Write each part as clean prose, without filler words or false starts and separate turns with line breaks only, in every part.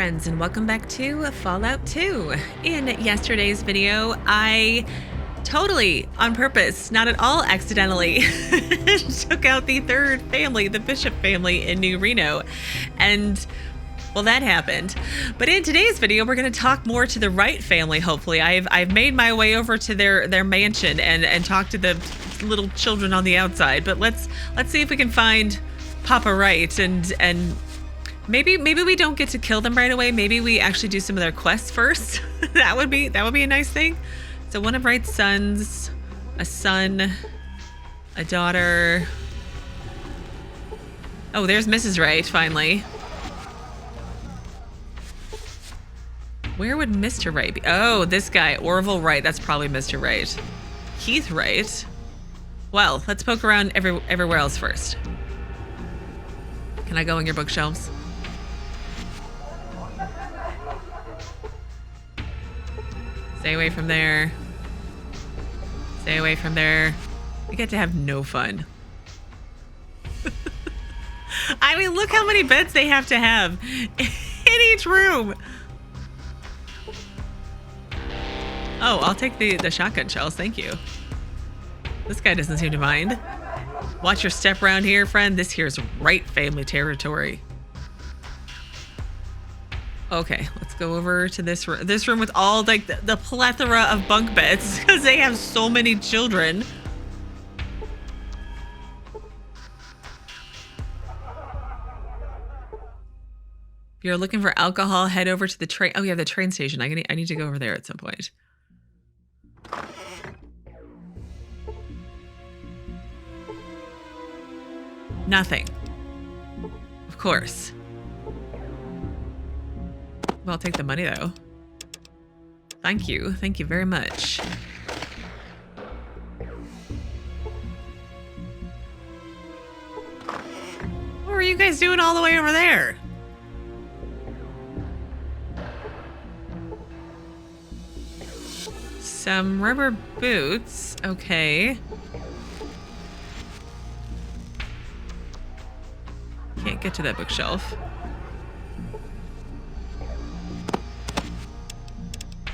friends, and welcome back to Fallout 2. In yesterday's video, I totally, on purpose, not at all accidentally, took out the third family, the Bishop family in New Reno. And, well, that happened. But in today's video, we're going to talk more to the Wright family, hopefully. I've made my way over to their mansion and talk to the little children on the outside. But let's see if we can find Papa Wright and maybe we don't get to kill them right away. Maybe we actually do some of their quests first. that would be a nice thing. So one of Wright's sons, a son, a daughter. Oh, there's Mrs. Wright finally. Where would Mr. Wright be? Oh, this guy, Orville Wright. That's probably Mr. Wright. Keith Wright. Well, let's poke around everywhere else first. Can I go in your bookshelves? Stay away from there. Stay away from there. You get to have no fun. I mean, look how many beds they have to have in each room. Oh, I'll take the shotgun shells. Thank you. This guy doesn't seem to mind. Watch your step around here, friend. This here's Wright family territory. Okay, let's go over to this room with all like the plethora of bunk beds because they have so many children. If you're looking for alcohol, head over to the train. Oh yeah, the train station. I need to go over there at some point. Nothing. Of course. Well, I'll take the money, though. Thank you. Thank you very much. What were you guys doing all the way over there? Some rubber boots. Okay. Can't get to that bookshelf.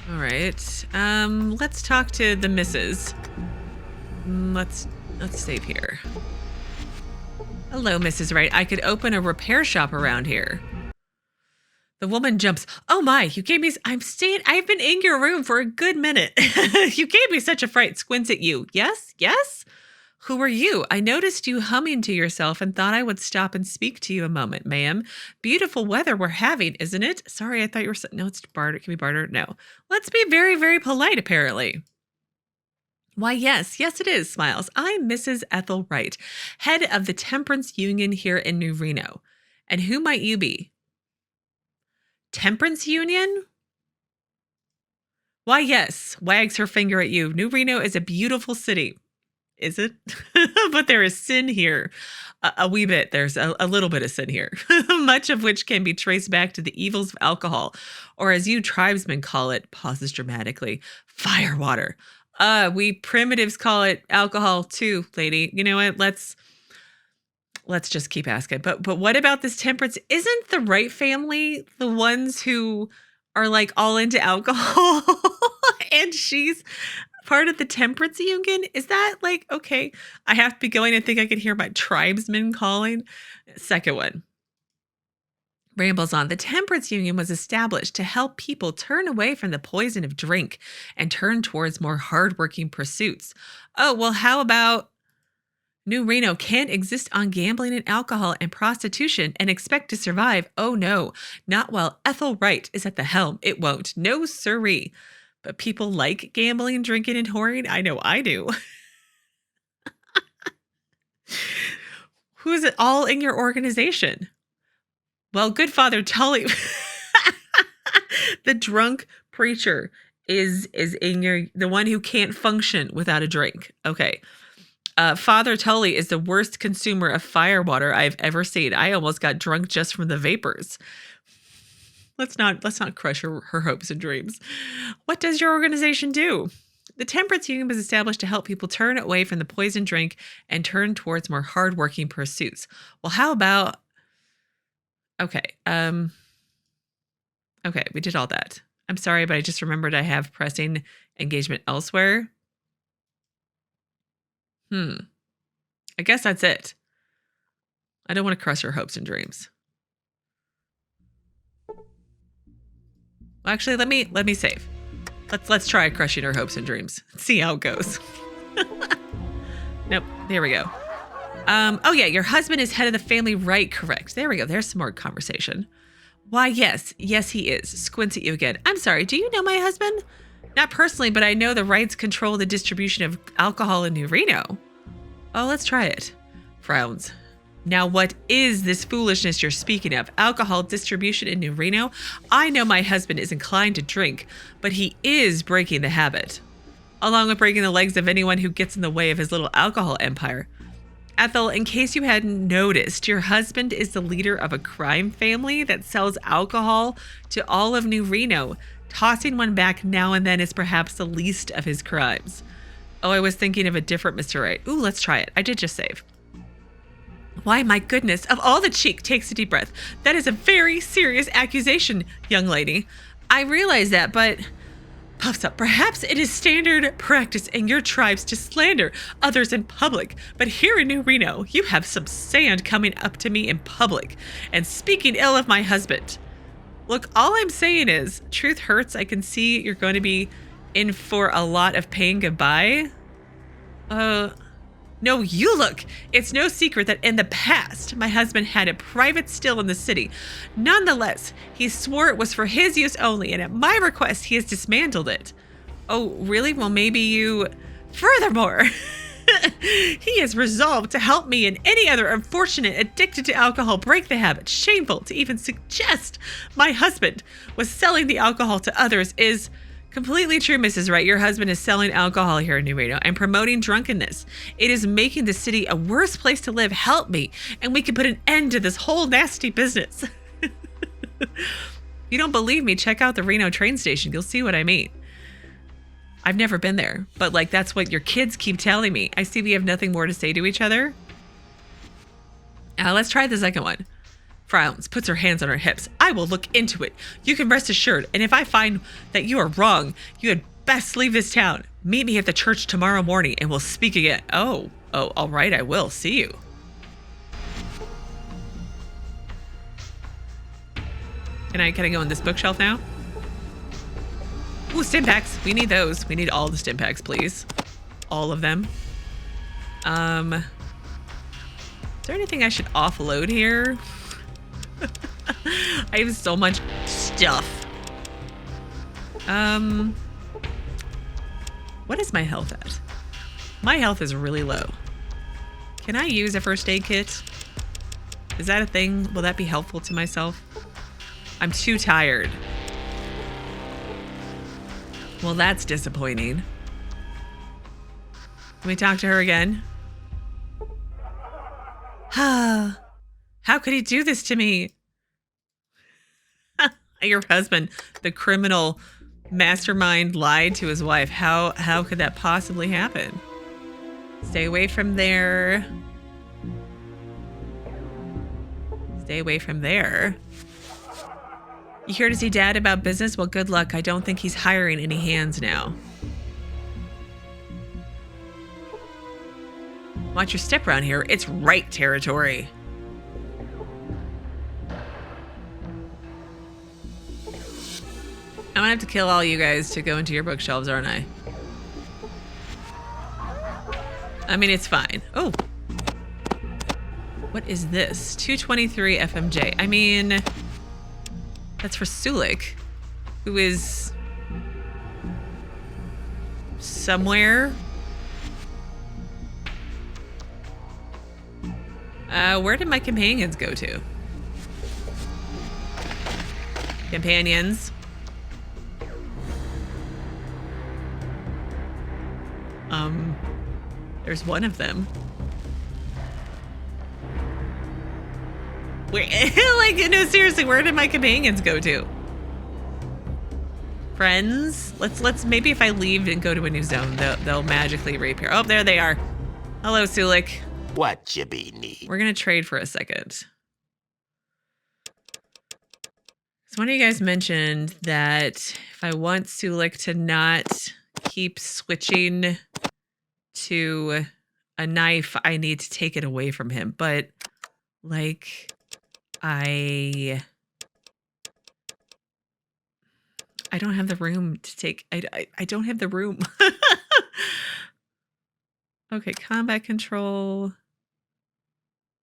All right. Let's talk to the missus. Let's save here. Hello, Mrs. Wright. I could open a repair shop around here. The woman jumps. Oh my, you gave me... I've been in your room for a good minute. You gave me such a fright. Squints at you. Yes? Yes? Who are you? I noticed you humming to yourself and thought I would stop and speak to you a moment, ma'am. Beautiful weather we're having, isn't it? Sorry, I thought you were... No, it's barter. Can we barter? No. Let's be very, very polite, apparently. Why, yes. Yes, it is, smiles. I'm Mrs. Ethel Wright, head of the Temperance Union here in New Reno. And who might you be? Temperance Union? Why, yes. Wags her finger at you. New Reno is a beautiful city. Is it? But there is sin here. A wee bit. There's a little bit of sin here. Much of which can be traced back to the evils of alcohol. Or as you tribesmen call it, pauses dramatically, firewater. We primitives call it alcohol too, lady. You know what? Let's just keep asking. But what about this Temperance? Isn't the Wright family the ones who are like all into alcohol? And she's part of the Temperance Union? Is that like, okay, I have to be going and think I can hear my tribesmen calling? Second one. Rambles on. The Temperance Union was established to help people turn away from the poison of drink and turn towards more hardworking pursuits. Oh, well, how about New Reno can't exist on gambling and alcohol and prostitution and expect to survive? Oh no, not while Ethel Wright is at the helm. It won't. No siree. But people like gambling, drinking, and whoring. I know I do. Who is it all in your organization? Well, good Father Tully. The drunk preacher is in the one who can't function without a drink. Okay. Father Tully is the worst consumer of firewater I've ever seen. I almost got drunk just from the vapors. Let's not crush her hopes and dreams. What does your organization do? The Temperance Union was established to help people turn away from the poison drink and turn towards more hardworking pursuits. Well, how about... Okay, Okay, we did all that. I'm sorry, but I just remembered I have pressing engagement elsewhere. I guess that's it. I don't want to crush her hopes and dreams. Well, actually, let me save. Let's try crushing her hopes and dreams. See how it goes. Nope. There we go. Oh yeah, your husband is head of the family, right? Correct. There we go. There's some more conversation. Why, yes, he is. Squints at you again. I'm sorry. Do you know my husband? Not personally, but I know the Wrights control the distribution of alcohol in New Reno. Oh, let's try it. Frowns. Now, what is this foolishness you're speaking of? Alcohol distribution in New Reno? I know my husband is inclined to drink, but he is breaking the habit, along with breaking the legs of anyone who gets in the way of his little alcohol empire. Ethel, in case you hadn't noticed, your husband is the leader of a crime family that sells alcohol to all of New Reno. Tossing one back now and then is perhaps the least of his crimes. Oh, I was thinking of a different Mr. Wright. Ooh, let's try it. I did just save. Why, my goodness, of all the cheek, takes a deep breath. That is a very serious accusation, young lady. I realize that, but... Puffs up. Perhaps it is standard practice in your tribes to slander others in public, but here in New Reno, you have some sand coming up to me in public and speaking ill of my husband. Look, all I'm saying is, truth hurts. I can see you're going to be in for a lot of pain. Goodbye. No, you look. It's no secret that in the past, my husband had a private still in the city. Nonetheless, he swore it was for his use only, and at my request, he has dismantled it. Oh, really? Well, maybe you... Furthermore, he has resolved to help me and any other unfortunate addicted to alcohol break the habit. Shameful to even suggest my husband was selling the alcohol to others is... Completely true, Mrs. Wright. Your husband is selling alcohol here in New Reno and promoting drunkenness. It is making the city a worse place to live. Help me, and we can put an end to this whole nasty business. If you don't believe me, check out the Reno train station. You'll see what I mean. I've never been there, but like that's what your kids keep telling me. I see we have nothing more to say to each other. Let's try the second one. Frowns, puts her hands on her hips. I will look into it. You can rest assured. And if I find that you are wrong, you had best leave this town. Meet me at the church tomorrow morning and we'll speak again. Oh, all right. I will see you. Can I go in this bookshelf now? Ooh, stim packs. We need those. We need all the stim packs, please. All of them. Is there anything I should offload here? I have so much stuff. What is my health at? My health is really low. Can I use a first aid kit? Is that a thing? Will that be helpful to myself? I'm too tired. Well, that's disappointing. Can we talk to her again? How could he do this to me? Your husband, the criminal mastermind, lied to his wife. How could that possibly happen? Stay away from there. Stay away from there. You here to see Dad about business? Well, good luck. I don't think he's hiring any hands now. Watch your step around here. It's right territory. I'm gonna have to kill all you guys to go into your bookshelves, aren't I? I mean, it's fine. Oh. What is this? 223 FMJ. I mean, that's for Sulik, who is somewhere. Where did my companions go to? Companions. There's one of them. Where, like, no, seriously, where did my companions go to? Friends? Let's maybe if I leave and go to a new zone, they'll magically reappear. Oh, there they are. Hello, Sulik.
What you be need?
We're gonna trade for a second. One of you guys mentioned that if I want Sulik to not keep switching to a knife, I need to take it away from him. But, like, I don't have the room to take... I don't have the room. Okay, combat control.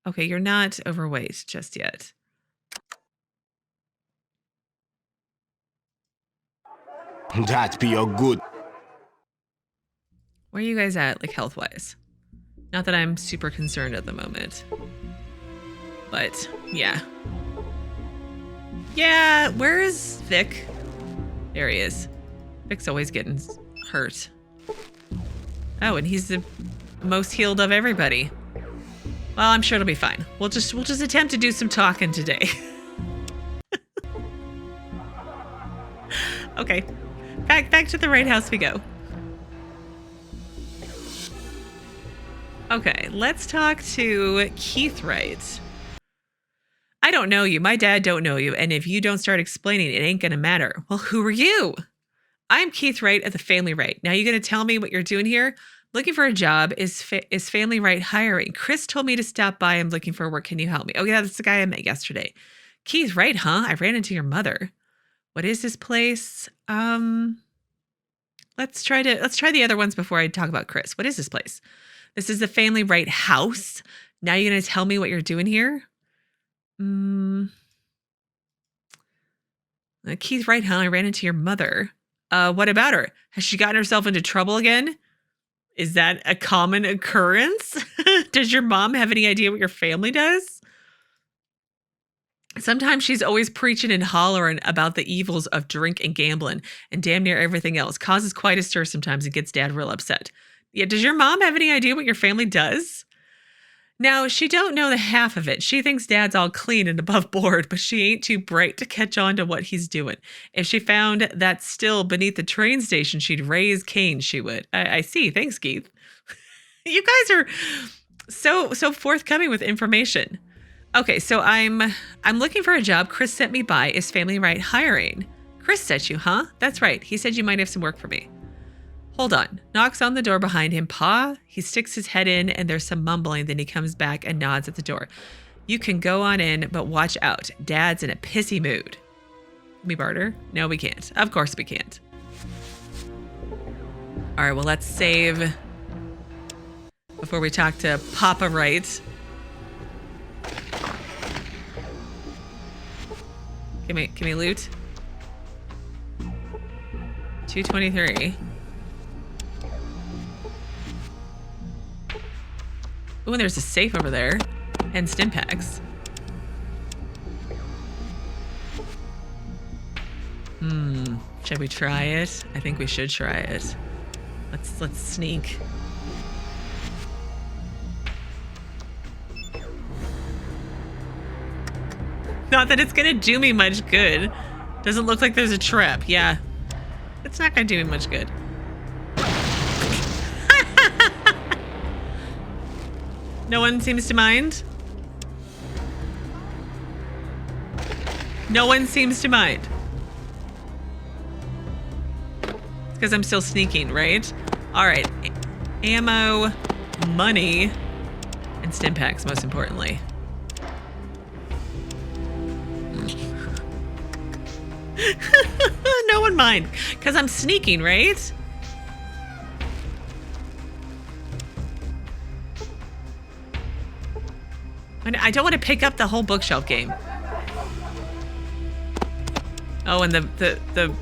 Okay, you're not overweight just yet.
That be a good.
Where are you guys at, like, health-wise? Not that I'm super concerned at the moment. But, yeah. Yeah, where is Vic? There he is. Vic's always getting hurt. Oh, and he's the most healed of everybody. Well, I'm sure it'll be fine. We'll just attempt to do some talking today. Okay. Back to the right house we go. Okay, let's talk to Keith Wright. I don't know you. My dad don't know you. And if you don't start explaining, it ain't gonna matter. Well, who are you? I'm Keith Wright at the Family Wright. Now you gonna tell me what you're doing here? Looking for a job. Is Family Wright hiring? Chris told me to stop by. I'm looking for work. Can you help me? Oh yeah, that's the guy I met yesterday. Keith Wright, huh? I ran into your mother. What is this place? Let's try the other ones before I talk about Chris. What is this place? This is the Family Wright house. Now you're gonna tell me what you're doing here? Keith Wright, huh? I ran into your mother. What about her? Has she gotten herself into trouble again? Is that a common occurrence? Does your mom have any idea what your family does? Sometimes she's always preaching and hollering about the evils of drink and gambling and damn near everything else. Causes quite a stir sometimes and gets dad real upset. Yeah, does your mom have any idea what your family does? Now, she don't know the half of it. She thinks dad's all clean and above board, but she ain't too bright to catch on to what he's doing. If she found that still beneath the train station, she'd raise Cain, she would. I see. Thanks, Keith. You guys are so forthcoming with information. Okay, so I'm looking for a job. Chris sent me by. Is Family Wright hiring? Chris sent you, huh? That's right. He said you might have some work for me. Hold on. Knocks on the door behind him. Pa? He sticks his head in and there's some mumbling. Then he comes back and nods at the door. You can go on in, but watch out. Dad's in a pissy mood. Can we barter? No, we can't. Of course we can't. All right, well, let's save before we talk to Papa Wright. Can we loot? 223. Ooh, and there's a safe over there. And stim packs. Should we try it? I think we should try it. Let's sneak. Not that it's gonna do me much good. Doesn't look like there's a trap. Yeah. It's not gonna do me much good. No one seems to mind. No one seems to mind. It's because I'm still sneaking, right? All right. Ammo, money, and stim packs, most importantly. No one mind, because I'm sneaking, right? I don't want to pick up the whole bookshelf game. Oh, and the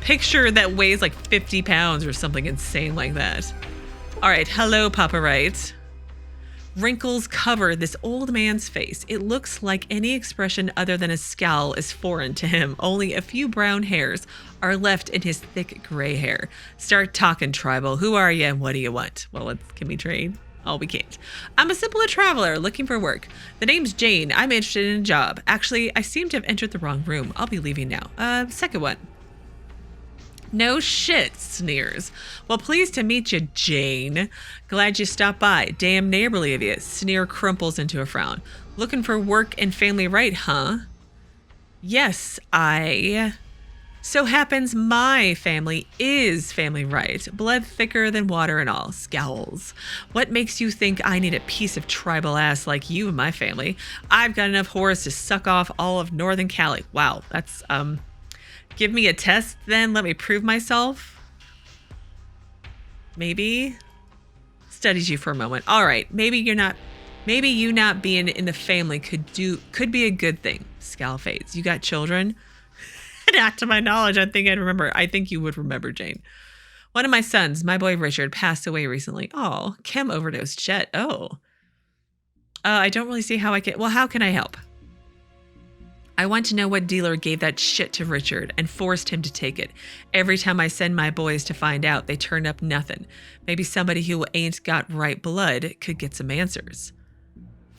picture that weighs like 50 pounds or something insane like that. All right, hello, Papa Wright. Wrinkles cover this old man's face. It looks like any expression other than a scowl is foreign to him. Only a few brown hairs are left in his thick gray hair. Start talking, tribal. Who are you and what do you want? Well, can we trade? Oh, we can't. I'm a simple traveler looking for work. The name's Jane. I'm interested in a job. Actually, I seem to have entered the wrong room. I'll be leaving now. Second one. No shit, sneers. Well, pleased to meet you, Jane. Glad you stopped by. Damn neighborly of you. Sneer crumples into a frown. Looking for work and Family Wright, huh? Yes, so happens my family is family Wright. Blood thicker than water and all. Scowls. What makes you think I need a piece of tribal ass like you in my family? I've got enough whores to suck off all of Northern Cali. Wow, that's, give me a test then. Let me prove myself. Maybe. Studied you for a moment. All right, maybe you not being in the family could be a good thing. Scowl fades. You got children? Not to my knowledge. I think you would remember, Jane. One of my sons, my boy Richard, passed away recently. Oh, chem overdose. Jet. Oh. I don't really see how I can. Well, how can I help? I want to know what dealer gave that shit to Richard and forced him to take it. Every time I send my boys to find out, they turn up nothing. Maybe somebody who ain't got right blood could get some answers.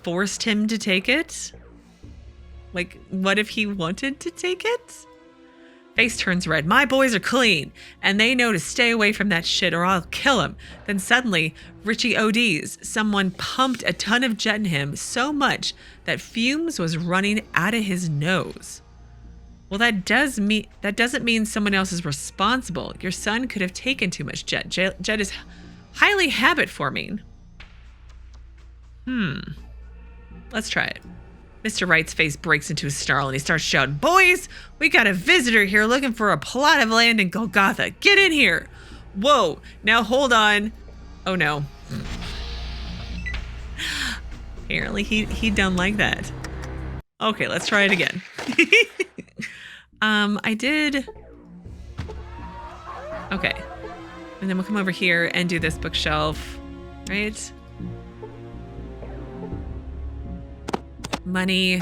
Forced him to take it? Like, what if he wanted to take it? Face turns red. My boys are clean, and they know to stay away from that shit or I'll kill him. Then suddenly, Richie ODs. Someone pumped a ton of jet in him so much that fumes was running out of his nose. Well, that doesn't mean someone else is responsible. Your son could have taken too much jet. Jet is highly habit forming. Let's try it. Mr. Wright's face breaks into a snarl and he starts shouting, "Boys, we got a visitor here looking for a plot of land in Golgotha. Get in here." Whoa, now hold on. Oh no. Apparently he done like that. Okay, let's try it again. I did. Okay. And then we'll come over here and do this bookshelf, right? Money.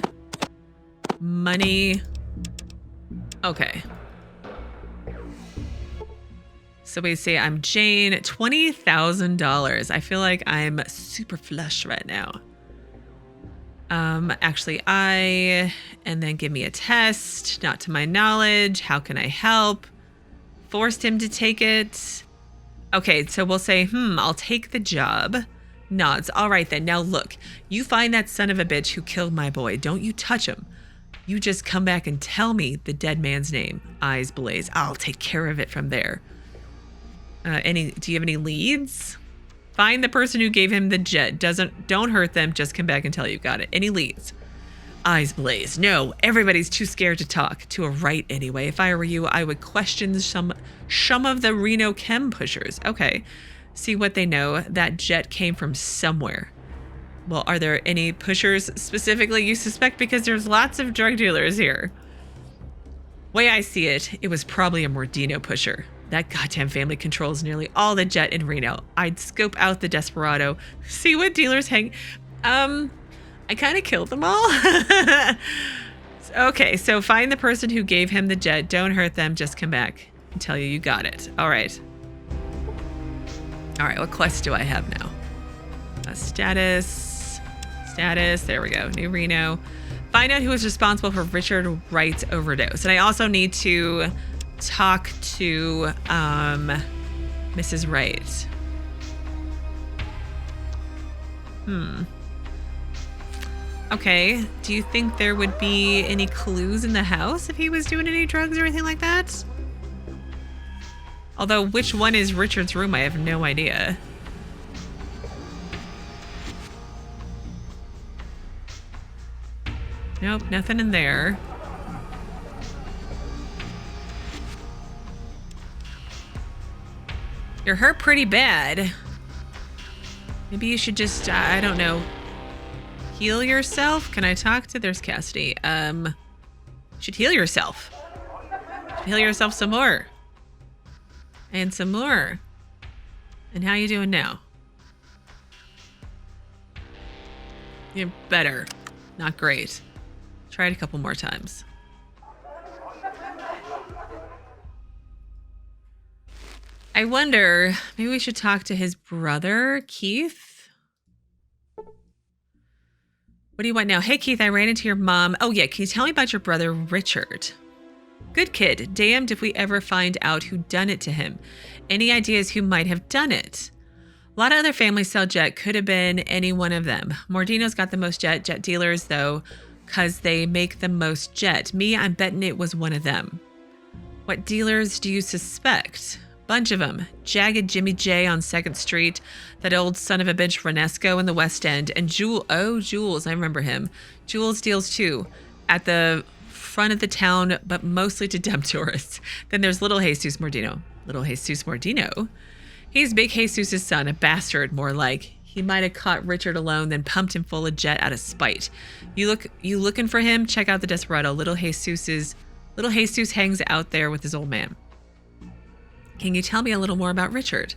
Okay. So we say I'm Jane, $20,000. I feel like I'm super flush right now. Actually, and then give me a test. Not to my knowledge. How can I help? Forced him to take it. Okay, so we'll say, I'll take the job. Nods. All right then. Now look, you find that son of a bitch who killed my boy. Don't you touch him. You just come back and tell me the dead man's name. Eyes blaze. I'll take care of it from there. Do you have any leads? Find the person who gave him the jet. Don't hurt them. Just come back and tell you got it. Any leads? Eyes blaze. No, everybody's too scared to talk. To a Wright anyway. If I were you, I would question some of the Reno chem pushers. Okay. See what they know. That jet came from somewhere. Well, are there any pushers specifically you suspect? Because there's lots of drug dealers here. Way I see it, it was probably a Mordino pusher. That goddamn family controls nearly all the jet in Reno. I'd scope out the desperado, see what dealers hang. I kind of killed them all. Okay, so find the person who gave him the jet. Don't hurt them. Just come back and tell you got it. All right. All right, what quest do I have now? Status. There we go. New Reno. Find out who was responsible for Richard Wright's overdose. And I also need to talk to Mrs. Wright. Okay. Do you think there would be any clues in the house if he was doing any drugs or anything like that? Although, which one is Richard's room? I have no idea. Nope, nothing in there. You're hurt pretty bad. Maybe you should just, I don't know, heal yourself? Can I talk to... There's Cassidy. You should heal yourself. Heal yourself some more. And some more. And how you doing now? You're better. Not great. Try it a couple more times. I wonder, maybe we should talk to his brother, Keith? What do you want now? Hey, Keith, I ran into your mom. Oh, yeah, can you tell me about your brother, Richard? Good kid. Damned if we ever find out who done it to him. Any ideas who might have done it? A lot of other families sell jet. Could have been any one of them. Mordino's got the most jet dealers, though. 'cause they make the most jet. Me, I'm betting it was one of them. What dealers do you suspect? Bunch of them. Jagged Jimmy J on 2nd Street, that old son of a bitch Renseco in the West End, and Jules, I remember him. Jules deals too, at the front of the town, but mostly to dumb tourists. Then there's little Jesus Mordino. Little Jesus Mordino. He's Big Jesus' son, a bastard more like. He might have caught Richard alone, then pumped him full of jet out of spite. You looking for him? Check out the Desperado. Little Jesus hangs out there with his old man. Can you tell me a little more about Richard?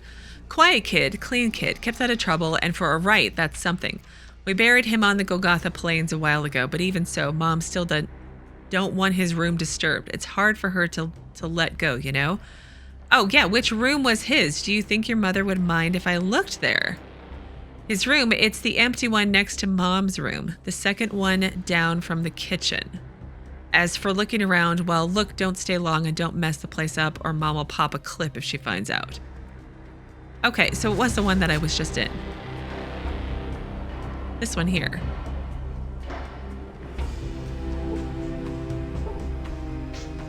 Quiet kid, clean kid, kept out of trouble, and for a Wright, that's something. We buried him on the Golgotha Plains a while ago, but even so, Mom still don't want his room disturbed. It's hard for her to let go, you know? Oh yeah, which room was his? Do you think your mother would mind if I looked there? His room, it's the empty one next to Mom's room, the second one down from the kitchen. As for looking around, well, look, don't stay long and don't mess the place up or Mom will pop a clip if she finds out. Okay, so it was the one that I was just in. This one here.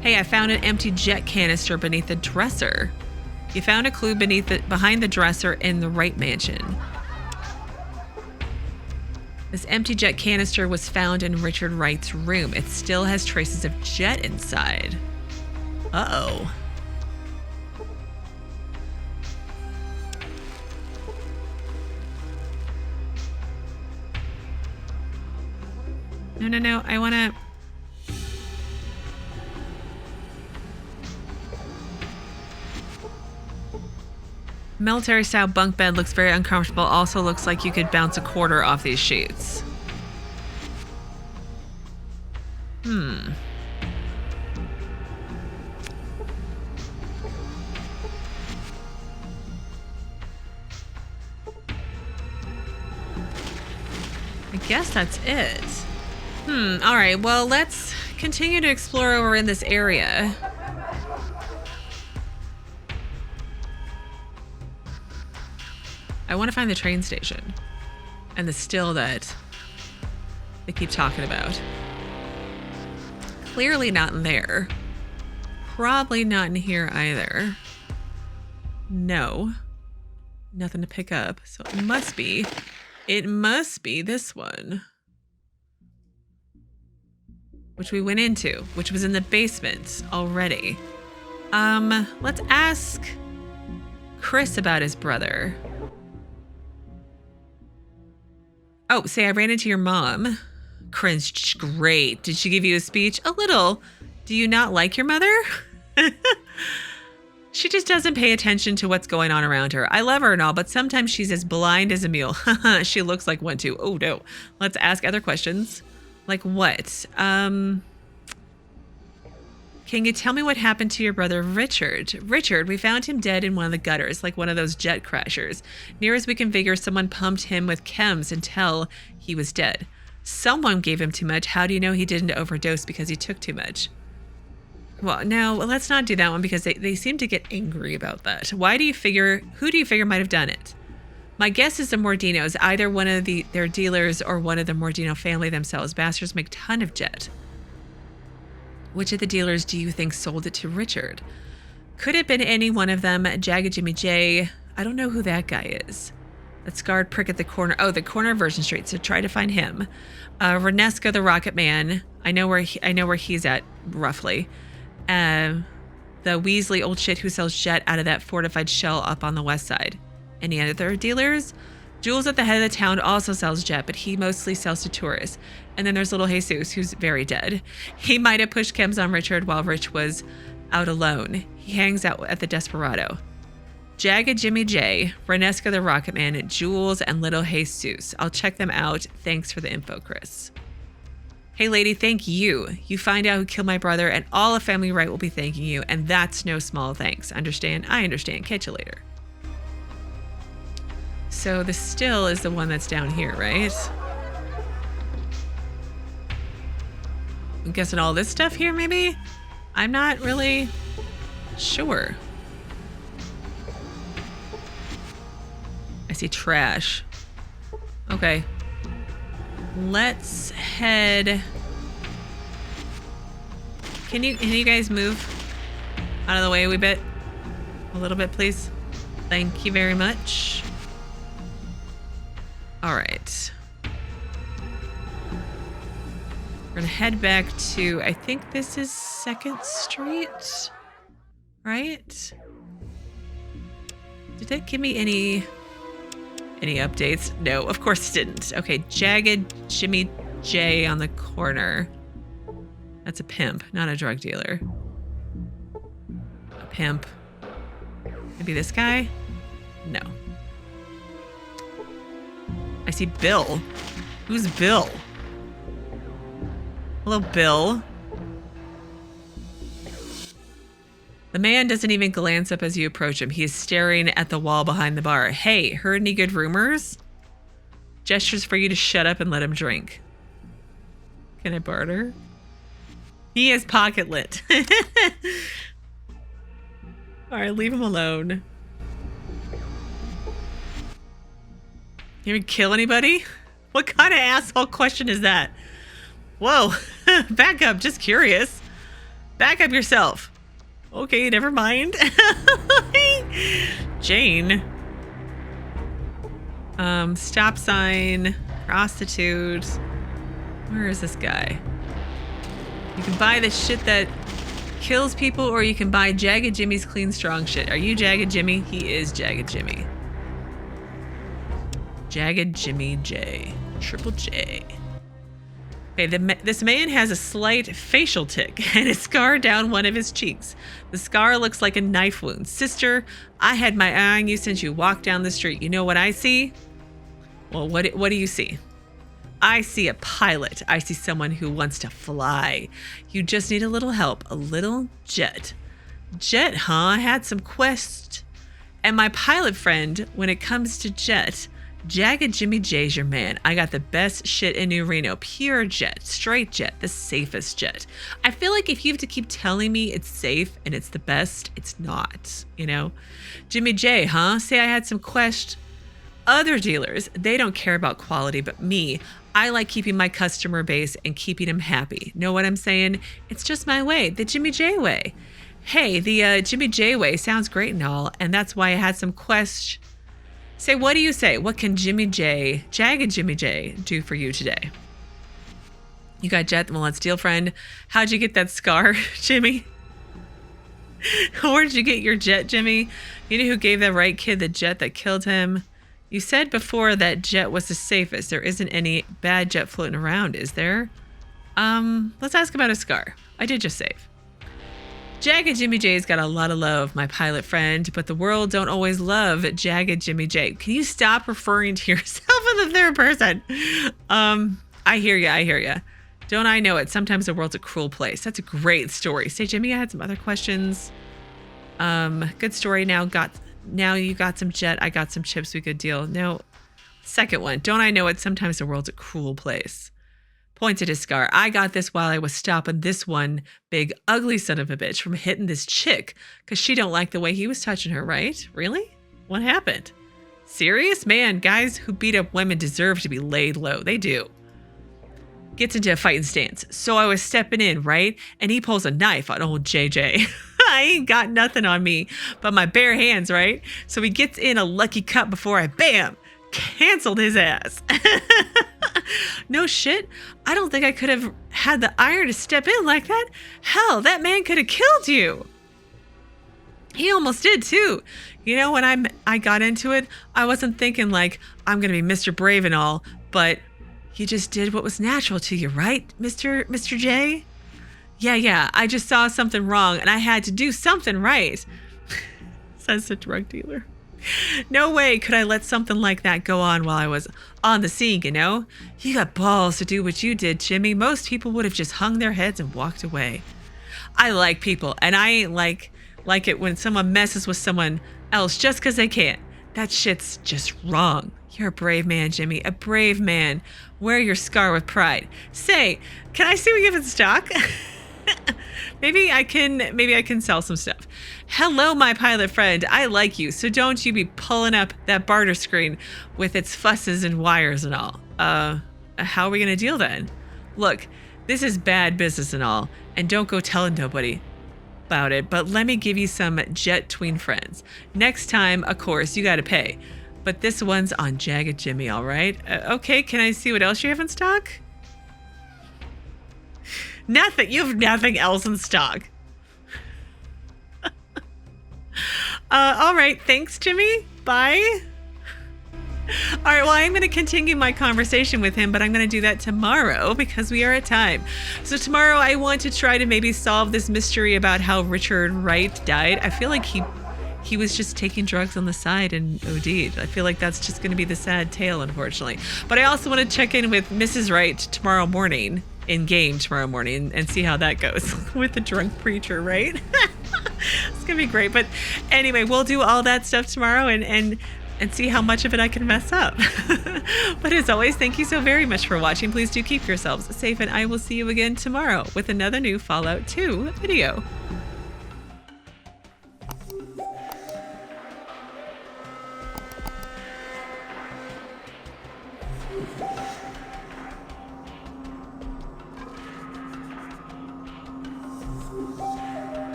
Hey, I found an empty jet canister beneath the dresser. You found a clue behind the dresser in the Wright mansion. This empty jet canister was found in Richard Wright's room. It still has traces of jet inside. Uh-oh. No. I want to... Military-style bunk bed looks very uncomfortable. Also looks like you could bounce a quarter off these sheets. I guess that's it. All right, well, let's continue to explore over in this area. I want to find the train station and the still that they keep talking about. Clearly not in there. Probably not in here either. No. Nothing to pick up. So it must be this one. Which we went into, which was in the basement already. Let's ask Chris about his brother. Oh, say I ran into your mom. Cringed. Great. Did she give you a speech? A little. Do you not like your mother? She just doesn't pay attention to what's going on around her. I love her and all, but sometimes she's as blind as a mule. She looks like one too. Oh no. Let's ask other questions. Like what? Can you tell me what happened to your brother Richard? Richard, we found him dead in one of the gutters, like one of those jet crashers. Near as we can figure, someone pumped him with chems until he was dead. Someone gave him too much. How do you know he didn't overdose because he took too much? Well, no, let's not do that one because they seem to get angry about that. Who do you figure might have done it? My guess is the Mordinos, either one of their dealers or one of the Mordino family themselves. Bastards make a ton of jet. Which of the dealers do you think sold it to Richard? Could have been any one of them. Jagged Jimmy J. I don't know who that guy is. That scarred prick at the corner. Oh, the corner of Virgin Street. So try to find him. Renseco the Rocketman. I know where he's at roughly. The Weasley old shit who sells jet out of that fortified shell up on the west side. Any other dealers? Jules at the head of the town also sells jet, but he mostly sells to tourists. And then there's little Jesus, who's very dead. He might have pushed chems on Richard while Rich was out alone. He hangs out at the Desperado. Jagged Jimmy J, Renseco the Rocketman, Jules, and little Jesus. I'll check them out. Thanks for the info, Chris. Hey, lady, thank you. You find out who killed my brother, and all of Family Wright will be thanking you, and that's no small thanks. Understand? I understand. Catch you later. So the still is the one that's down here, right? I'm guessing all this stuff here, maybe? I'm not really sure. I see trash. Okay. Let's head Can you guys move out of the way a wee bit? A little bit, please. Thank you very much. All right. We're gonna head back to, I think this is 2nd Street, right? Did that give me any updates? No, of course it didn't. Okay, Jagged Jimmy J on the corner. That's a pimp, not a drug dealer. A pimp. Maybe this guy? No. I see Bill. Who's Bill? Hello, Bill. The man doesn't even glance up as you approach him. He is staring at the wall behind the bar. Hey, heard any good rumors? Gestures for you to shut up and let him drink. Can I barter? He is pocket lit. All right, leave him alone. You even kill anybody? What kind of asshole question is that? Whoa, back up, just curious. Back up yourself. Okay, never mind. Jane. Stop sign, prostitute. Where is this guy? You can buy the shit that kills people, or you can buy Jagged Jimmy's clean, strong shit. Are you Jagged Jimmy? He is Jagged Jimmy. Jagged Jimmy J. Triple J. Okay, this man has a slight facial tick and a scar down one of his cheeks. The scar looks like a knife wound. Sister, I had my eye on you since you walked down the street. You know what I see? Well, what do you see? I see a pilot. I see someone who wants to fly. You just need a little help. A little jet. Jet, huh? I had some quests. And my pilot friend, when it comes to jet, Jagged Jimmy J's your man. I got the best shit in New Reno. Pure jet, straight jet, the safest jet. I feel like if you have to keep telling me it's safe and it's the best, it's not, you know? Jimmy J, huh? Say I had some quest. Other dealers, they don't care about quality, but me, I like keeping my customer base and keeping them happy. Know what I'm saying? It's just my way, the Jimmy J way. Hey, the Jimmy J way sounds great and all, and that's why I had some quests. Say, what do you say? What can Jimmy J, Jagged Jimmy J, do for you today? You got jet? Well, let's deal, friend. How'd you get that scar, Jimmy? Where'd you get your jet, Jimmy? You know who gave that right kid the jet that killed him? You said before that jet was the safest. There isn't any bad jet floating around, is there? Let's ask about a scar. I did just save. Jagged Jimmy J's got a lot of love, my pilot friend, but the world don't always love Jagged Jimmy J. Can you stop referring to yourself in the third person? I hear ya. Don't I know it? Sometimes the world's a cruel place. That's a great story. Say, Jimmy, I had some other questions. Good story. Now you got some jet. I got some chips. We could deal. No, second one. Don't I know it? Sometimes the world's a cruel place. Points at his scar. I got this while I was stopping this one big ugly son of a bitch from hitting this chick because she don't like the way he was touching her, right? Really? What happened? Serious? Man, guys who beat up women deserve to be laid low. They do. Gets into a fighting stance. So I was stepping in, right? And he pulls a knife on old JJ. I ain't got nothing on me but my bare hands, right? So he gets in a lucky cut before I, bam, canceled his ass. No shit. I don't think I could have had the iron to step in like that. Hell, that man could have killed you. He almost did too. You know, when I got into it, I wasn't thinking like I'm going to be Mr. Brave and all, but you just did what was natural to you, right, Mr. J? Yeah. I just saw something wrong and I had to do something right. Says the drug dealer. No way could I let something like that go on while I was on the scene, you know? You got balls to do what you did, Jimmy. Most people would have just hung their heads and walked away. I like people, and I ain't like it when someone messes with someone else just because they can. That shit's just wrong. You're a brave man, Jimmy. A brave man. Wear your scar with pride. Say, can I see what you have in stock? Maybe I can sell some stuff. Hello, my pilot friend. I like you, so don't you be pulling up that barter screen with its fusses and wires and all. How are we gonna deal then? Look, This is bad business and all, and don't go telling nobody about it, but let me give you some jet tween friends. Next time, of course, you gotta pay. But this one's on Jagged Jimmy, all right? Okay, can I see what else you have in stock? Nothing. You have nothing else in stock. All right, thanks, Jimmy. Bye. All right, well, I'm going to continue my conversation with him, but I'm going to do that tomorrow because we are at time. So tomorrow I want to try to maybe solve this mystery about how Richard Wright died. I feel like he was just taking drugs on the side and OD'd. I feel like that's just going to be the sad tale, unfortunately. But I also want to check in with Mrs. Wright tomorrow morning, in game tomorrow morning, and see how that goes with the drunk preacher, right? It's going to be great. But anyway, we'll do all that stuff tomorrow and see how much of it I can mess up. But as always, thank you so very much for watching. Please do keep yourselves safe, and I will see you again tomorrow with another new Fallout 2 video.